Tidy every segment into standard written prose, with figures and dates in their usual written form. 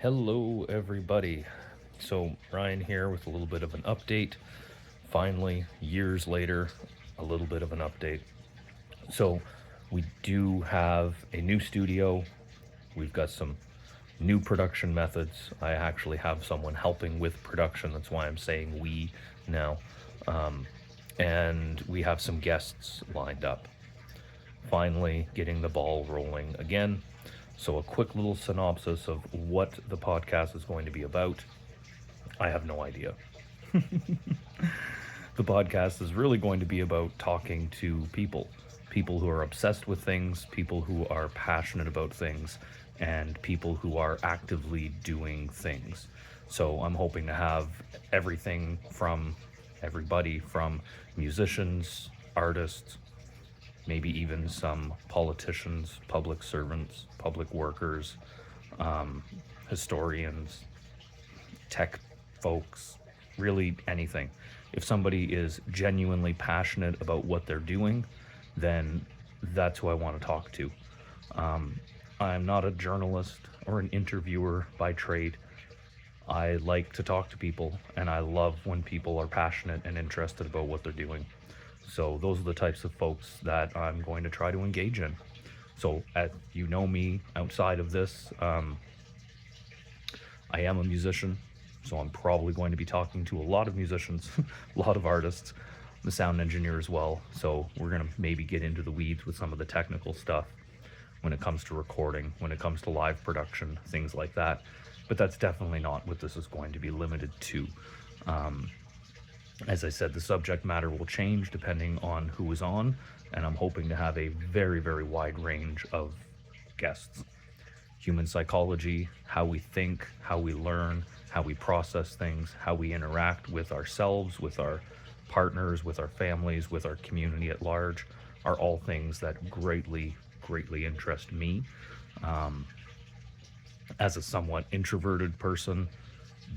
Hello, everybody. So, Ryan here with a little bit of an update. Finally, years later, a little bit of an update. So, we do have a new studio. We've got some new production methods. I actually have someone helping with production. That's why I'm saying we now. Um, and we have some guests lined up. Finally, getting the ball rolling again. So, a quick little synopsis of what the podcast is going to be about. I have no idea. The podcast is really going to be about talking to people who are obsessed with things, people who are passionate about things, and people who are actively doing things. So, I'm hoping to have everybody from musicians, artists, maybe even some politicians, public servants, public workers, um, historians, tech folks, really anything. If somebody is genuinely passionate about what they're doing, then that's who I want to talk to. Um, I'm not a journalist or an interviewer by trade. I like to talk to people, and I love when people are passionate and interested about what they're doing. So those are the types of folks that I'm going to try to engage in. So, you know me outside of this, I am a musician, so I'm probably going to be talking to a lot of musicians, a lot of artists, the sound engineer as well. So we're going to maybe get into the weeds with some of the technical stuff when it comes to recording, when it comes to live production, things like that. But that's definitely not what this is going to be limited to. As I said, the subject matter will change depending on who is on, and I'm hoping to have a very, very wide range of guests. Human psychology, how we think, how we learn, how we process things, how we interact with ourselves, with our partners, with our families, with our community at large, are all things that greatly, greatly interest me. Um, as a somewhat introverted person,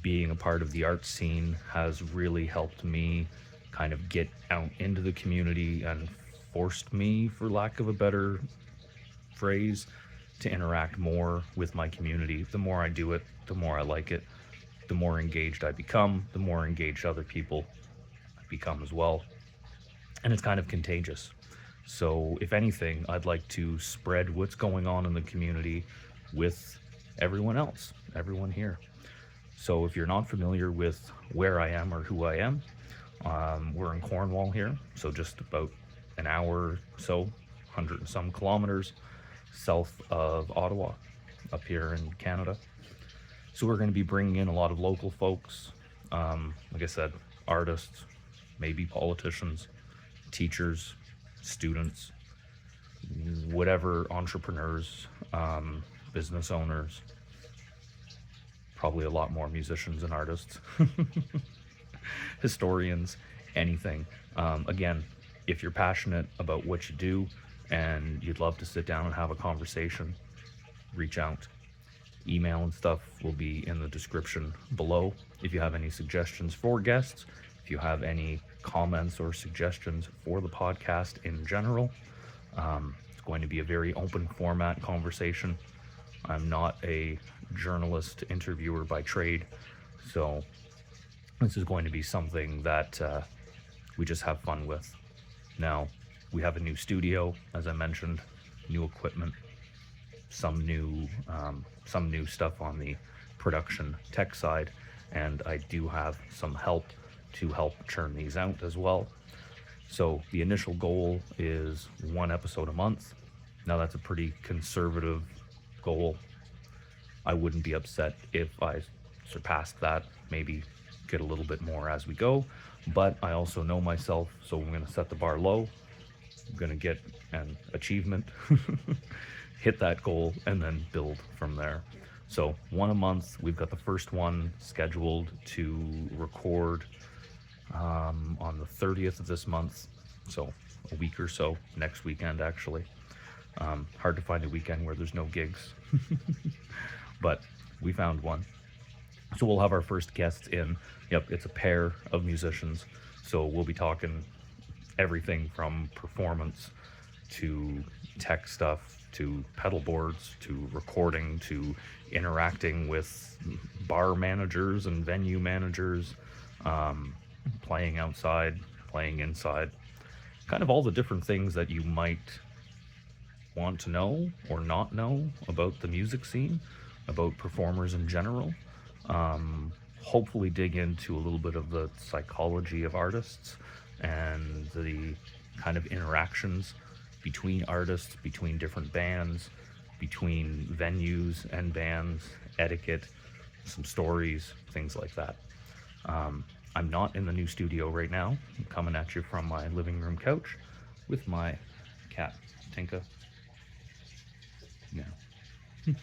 being a part of the art scene has really helped me kind of get out into the community and forced me, for lack of a better phrase, to interact more with my community. The more I do it, the more I like it. The more engaged I become, the more engaged other people become as well. And it's kind of contagious. So, if anything, I'd like to spread what's going on in the community with everyone else, everyone here. So, if you're not familiar with where I am or who I am, we're in Cornwall here, so just about an hour or so, 100 and some kilometers south of Ottawa, up here in Canada. So we're going to be bringing in a lot of local folks, like I said, artists, maybe politicians, teachers, students, whatever, entrepreneurs, business owners, probably a lot more musicians and artists, historians, anything. Again, if you're passionate about what you do and you'd love to sit down and have a conversation, reach out. Email and stuff will be in the description below. If you have any suggestions for guests, if you have any comments or suggestions for the podcast in general, it's going to be a very open format conversation. I'm not a journalist interviewer by trade, so this is going to be something that we just have fun with. Now, we have a new studio, as I mentioned, new equipment, some new stuff on the production tech side, and I do have some help to help churn these out as well. So the initial goal is one episode a month. Now that's a pretty conservative goal. I wouldn't be upset if I surpassed that, maybe get a little bit more as we go, but I also know myself, so I'm going to set the bar low. I'm going to get an achievement, hit that goal, and then build from there. So one a month. We've got the first one scheduled to record on the 30th of this month, so a week or so, next weekend actually. Hard to find a weekend where there's no gigs, but we found one. So we'll have our first guests in. Yep, it's a pair of musicians, so we'll be talking everything from performance to tech stuff to pedal boards, to recording, to interacting with bar managers and venue managers, playing outside, playing inside, kind of all the different things that you might want to know or not know about the music scene, about performers in general. Hopefully dig into a little bit of the psychology of artists and the kind of interactions between artists, between different bands, between venues and bands, etiquette, some stories, things like that. I'm not in the new studio right now. I'm coming at you from my living room couch with my cat, Tinka. Yeah.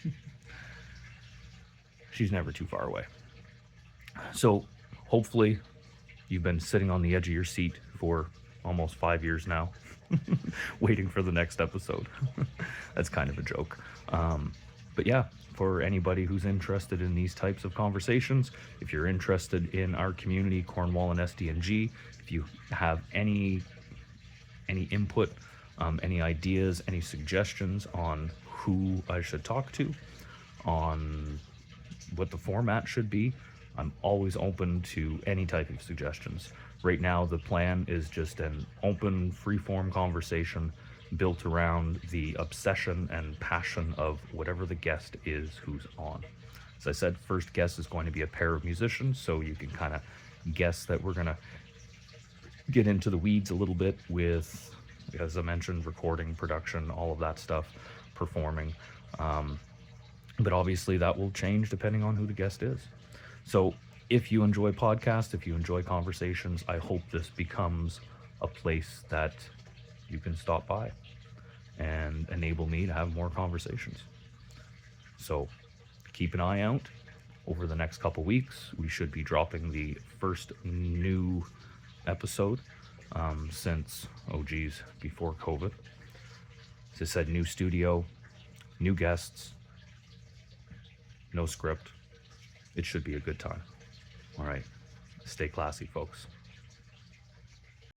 She's never too far away. So hopefully you've been sitting on the edge of your seat for almost 5 years now, waiting for the next episode. That's kind of a joke. But yeah, for anybody who's interested in these types of conversations, if you're interested in our community, Cornwall and SDNG, if you have any input, any ideas, any suggestions on who I should talk to, on what the format should be, I'm always open to any type of suggestions. Right now, the plan is just an open, free-form conversation built around the obsession and passion of whatever the guest is who's on. As I said, first guest is going to be a pair of musicians, so you can kind of guess that we're going to get into the weeds a little bit with, as I mentioned, recording, production, all of that stuff, performing. But obviously that will change depending on who the guest is. So if you enjoy podcasts, if you enjoy conversations, I hope this becomes a place that you can stop by and enable me to have more conversations. So keep an eye out. Over the next couple weeks, we should be dropping the first new episode since, before COVID. As I said, new studio, new guests, no script. It should be a good time. All right. Stay classy, folks.